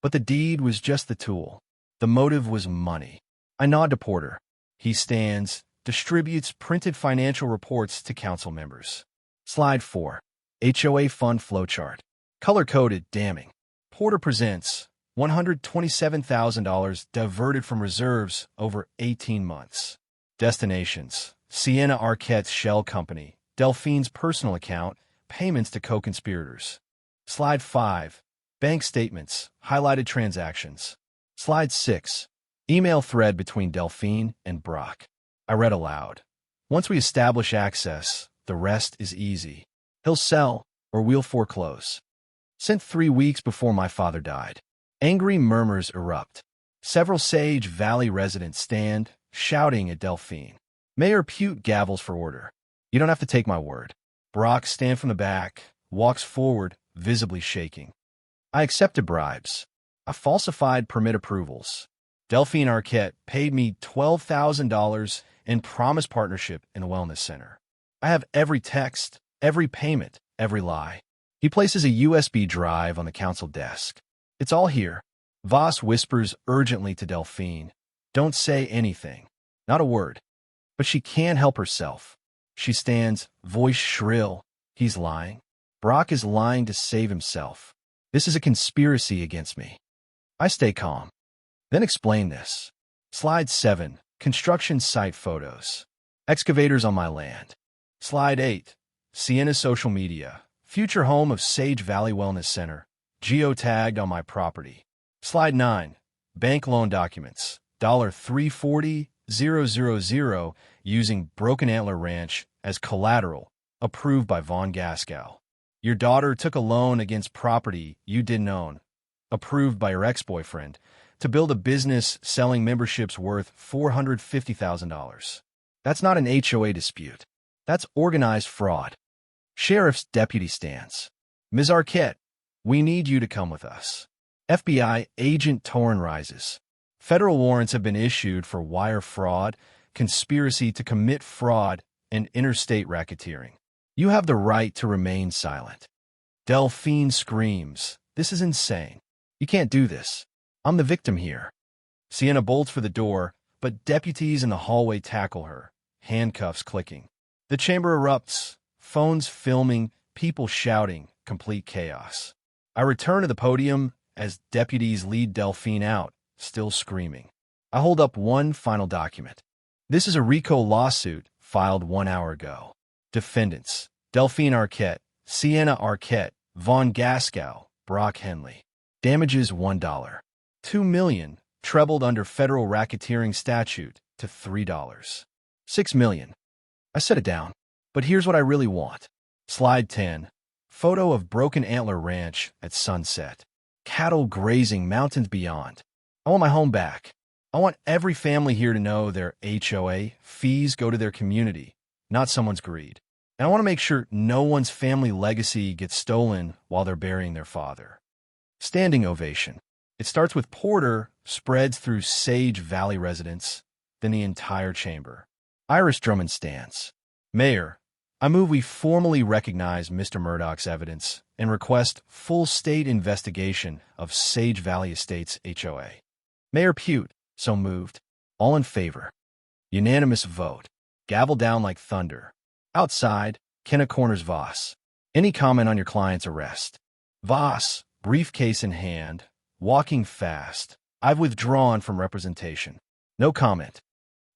But the deed was just the tool. The motive was money. I nod to Porter. He stands, distributes printed financial reports to council members. Slide 4. HOA Fund Flowchart. Color-coded, damning. Porter presents $127,000 diverted from reserves over 18 months. Destinations: Sienna Arquette's shell company, Delphine's personal account, payments to co-conspirators. Slide 5. Bank statements, highlighted transactions. Slide 6. Email thread between Delphine and Brock. I read aloud. Once we establish access, the rest is easy. He'll sell, or we'll foreclose. Sent 3 weeks before my father died. Angry murmurs erupt. Several Sage Valley residents stand, shouting at Delphine. Mayor Pute gavels for order. You don't have to take my word. Brock stands from the back, walks forward, visibly shaking. I accepted bribes. I falsified permit approvals. Delphine Arquette paid me $12,000 and promised partnership in a wellness center. I have every text, every payment, every lie. He places a USB drive on the council desk. It's all here. Voss whispers urgently to Delphine. Don't say anything. Not a word. But she can't help herself. She stands, voice shrill. He's lying. Brock is lying to save himself. This is a conspiracy against me. I stay calm. Then explain this. Slide 7. Construction site photos. Excavators on my land. Slide 8. Sienna social media. Future home of Sage Valley Wellness Center. Geotagged on my property. Slide 9. Bank loan documents. $340,000 using Broken Antler Ranch as collateral, approved by Von Gaskell. Your daughter took a loan against property you didn't own, approved by your ex-boyfriend, to build a business selling memberships worth $450,000. That's not an HOA dispute. That's organized fraud. Sheriff's deputy stands. Ms. Arquette, we need you to come with us. FBI agent Torn rises. Federal warrants have been issued for wire fraud, conspiracy to commit fraud, and interstate racketeering. You have the right to remain silent. Delphine screams. This is insane. You can't do this. I'm the victim here. Sienna bolts for the door, but deputies in the hallway tackle her, handcuffs clicking. The chamber erupts, phones filming, people shouting, complete chaos. I return to the podium as deputies lead Delphine out, still screaming. I hold up one final document. This is a RICO lawsuit filed 1 hour ago. Defendants: Delphine Arquette, Sienna Arquette, Von Gaskell, Brock Henley. Damages $1. $2 million, trebled under federal racketeering statute to $3. $6 million. I set it down. But here's what I really want. Slide 10. Photo of Broken Antler Ranch at sunset. Cattle grazing mountains beyond. I want my home back. I want every family here to know their HOA fees go to their community, not someone's greed. And I want to make sure no one's family legacy gets stolen while they're burying their father. Standing ovation. It starts with Porter, spreads through Sage Valley residents, then the entire chamber. Iris Drummond stands. Mayor, I move we formally recognize Mr. Murdoch's evidence and request full state investigation of Sage Valley Estates HOA. Mayor Pute, so moved. All in favor. Unanimous vote. Gavel down like thunder. Outside, Kenna corners Voss. Any comment on your client's arrest? Voss, briefcase in hand, walking fast. I've withdrawn from representation. No comment.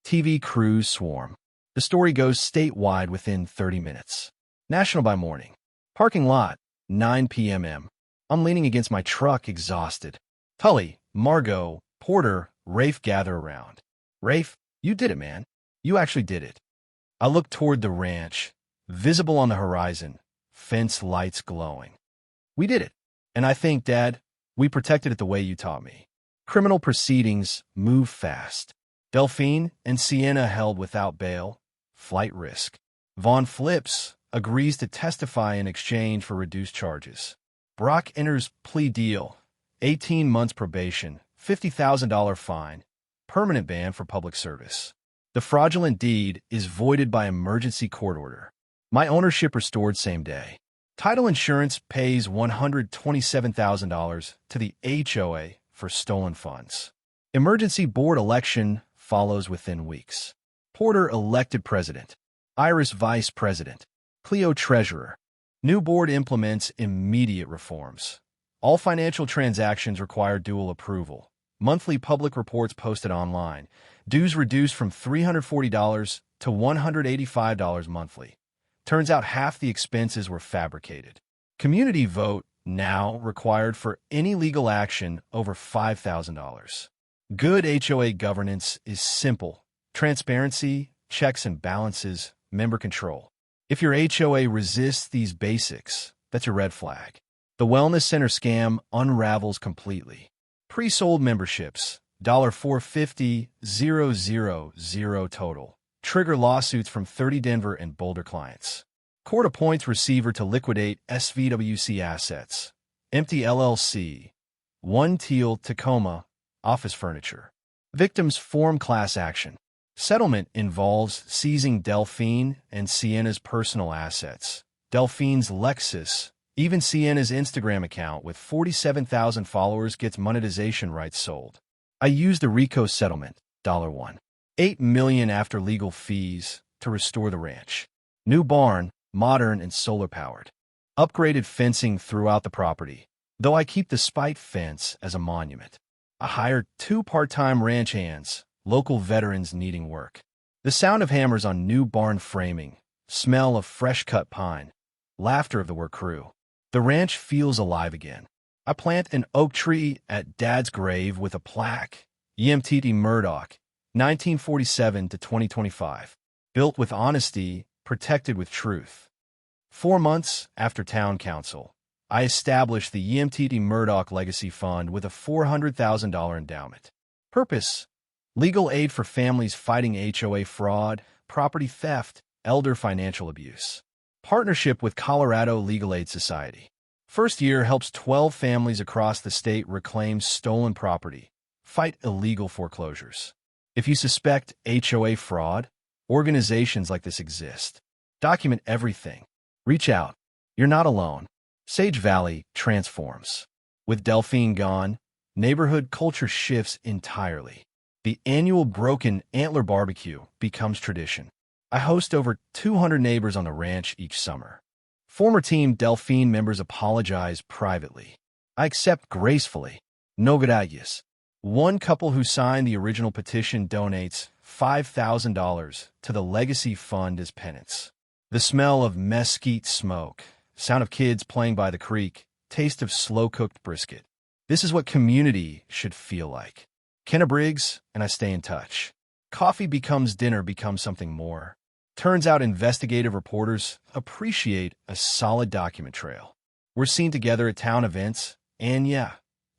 TV crews swarm. The story goes statewide within 30 minutes. National by morning. Parking lot, 9 p.m. I'm leaning against my truck, exhausted. Tully, Margot, Porter, Rafe gather around. Rafe, you did it, man. You actually did it. I look toward the ranch, visible on the horizon, fence lights glowing. We did it. And I think, Dad, we protected it the way you taught me. Criminal proceedings move fast. Delphine and Sienna held without bail. Flight risk. Vaughn flips, agrees to testify in exchange for reduced charges. Brock enters plea deal. 18 months probation, $50,000 fine, permanent ban for public service. The fraudulent deed is voided by emergency court order. My ownership restored same day. Title insurance pays $127,000 to the HOA for stolen funds. Emergency board election follows within weeks. Porter elected president. Iris vice president. Clio Treasurer. New board implements immediate reforms. All financial transactions require dual approval. Monthly public reports posted online. Dues reduced from $340 to $185 monthly. Turns out half the expenses were fabricated. Community vote now required for any legal action over $5,000. Good HOA governance is simple. Transparency, checks and balances, member control. If your HOA resists these basics, that's a red flag. The Wellness Center scam unravels completely. Pre-sold memberships, $450,000 total. Trigger lawsuits from 30 Denver and Boulder clients. Court appoints receiver to liquidate SVWC assets. Empty LLC. 1 Teal Tacoma. Office furniture. Victims form class action. Settlement involves seizing Delphine and Sienna's personal assets. Delphine's Lexus, even Sienna's Instagram account with 47,000 followers gets monetization rights sold. I used the RICO settlement, $1. $8 million after legal fees to restore the ranch. New barn, modern and solar-powered. Upgraded fencing throughout the property, though I keep the spite fence as a monument. I hired 2 part-time ranch hands, local veterans needing work. The sound of hammers on new barn framing, smell of fresh-cut pine, laughter of the work crew. The ranch feels alive again. I plant an oak tree at Dad's grave with a plaque, EMTT Murdoch, 1947 to 2025. Built with honesty, protected with truth. 4 months after Town Council, I established the EMTT Murdoch Legacy Fund with a $400,000 endowment. Purpose: legal aid for families fighting HOA fraud, property theft, elder financial abuse. Partnership with Colorado Legal Aid Society. First year helps 12 families across the state reclaim stolen property, fight illegal foreclosures. If you suspect HOA fraud, organizations like this exist. Document everything. Reach out. You're not alone. Sage Valley transforms. With Delphine gone, neighborhood culture shifts entirely. The annual Broken Antler Barbecue becomes tradition. I host over 200 neighbors on the ranch each summer. Former Team Delphine members apologize privately. I accept gracefully. No gracias. One couple who signed the original petition donates $5,000 to the Legacy Fund as penance. The smell of mesquite smoke, sound of kids playing by the creek, taste of slow-cooked brisket. This is what community should feel like. Kenna Briggs, and I stay in touch. Coffee becomes dinner becomes something more. Turns out investigative reporters appreciate a solid document trail. We're seen together at town events, and yeah,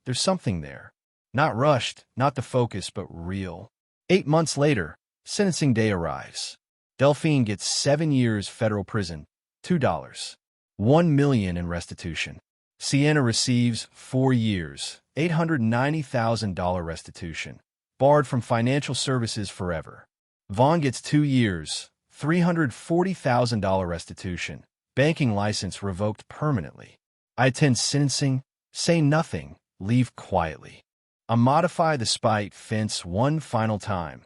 there's something there. Not rushed, not the focus, but real. 8 months later, sentencing day arrives. Delphine gets 7 years federal prison, $2. $1 million in restitution. Sienna receives 4 years, $890,000 restitution. Barred from financial services forever. Vaughn gets 2 years, $340,000 restitution. Banking license revoked permanently. I attend sentencing, say nothing, leave quietly. I modify the spite fence one final time.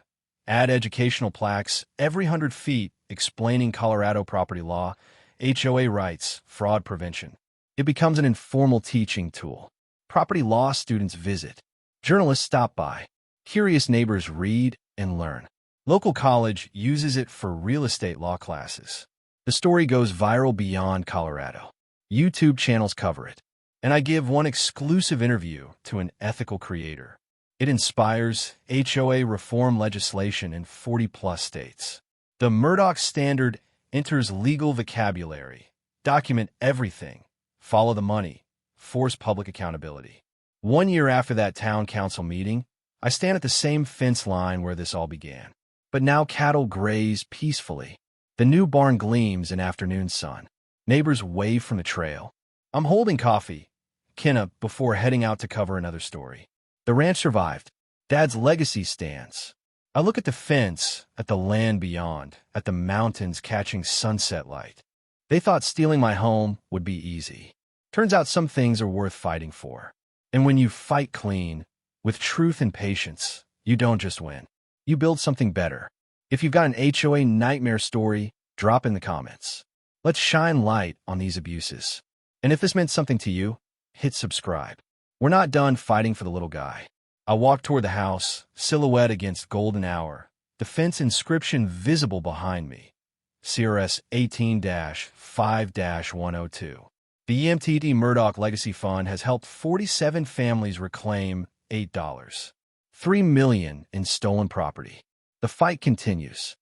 Add educational plaques every 100 feet explaining Colorado property law, HOA rights, fraud prevention. It becomes an informal teaching tool. Property law students visit. Journalists stop by. Curious neighbors read and learn. Local college uses it for real estate law classes. The story goes viral beyond Colorado. YouTube channels cover it. And I give one exclusive interview to an ethical creator. It inspires HOA reform legislation in 40-plus states. The Murdoch Standard enters legal vocabulary. Document everything. Follow the money. Force public accountability. 1 year after that town council meeting, I stand at the same fence line where this all began. But now cattle graze peacefully. The new barn gleams in afternoon sun. Neighbors wave from the trail. I'm holding coffee, Kenna, before heading out to cover another story. The ranch survived. Dad's legacy stands. I look at the fence, at the land beyond, at the mountains catching sunset light. They thought stealing my home would be easy. Turns out some things are worth fighting for. And when you fight clean, with truth and patience, you don't just win. You build something better. If you've got an HOA nightmare story, drop in the comments. Let's shine light on these abuses. And if this meant something to you, hit subscribe. We're not done fighting for the little guy. I walked toward the house, silhouette against golden hour, defense inscription visible behind me. CRS 18-5-102. The EMTD Murdoch Legacy Fund has helped 47 families reclaim $8.3 million in stolen property. The fight continues.